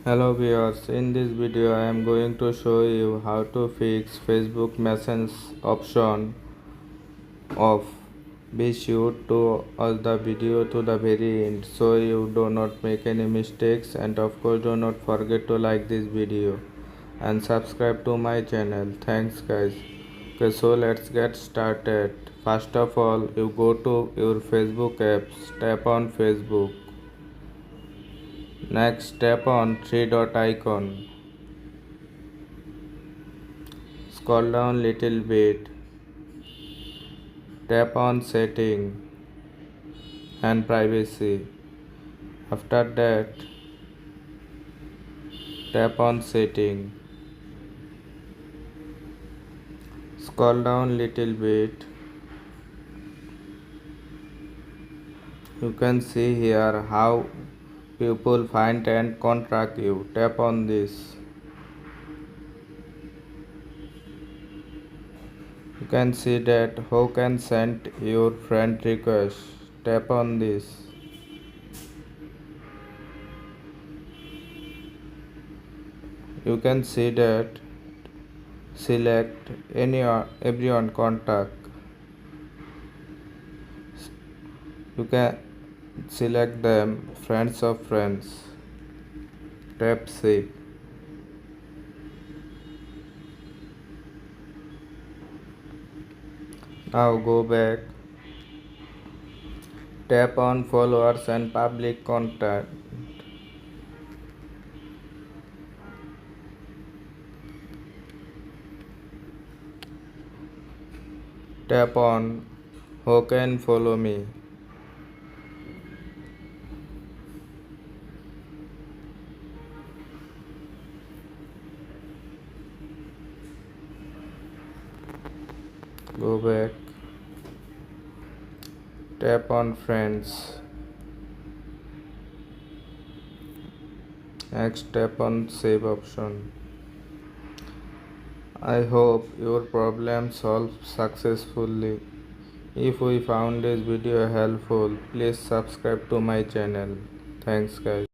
Hello viewers, in this video I am going to show you how to fix Facebook Messenger option off. Be sure to watch the video to the very end so you do not make any mistakes, and of course do not forget to like this video and subscribe to my channel. Thanks guys. Okay, so let's get started. First of all, you go to your Facebook apps, tap on Facebook. Next, tap on three dot icon. Scroll down little bit, tap on setting and privacy. After that, tap on setting. Scroll down little bit. You can see here how people find and contact you. Tap on this. You can see that who can send your friend request. Tap on this. You can see that select everyone contact. You can select them friends of friends. Tap save. Now go back. Tap on followers and public contact. Tap on who can follow me. Go back. Tap on friends. Next, tap on save option. I hope your problem solved successfully. If we found this video helpful, please subscribe to my channel. Thanks guys.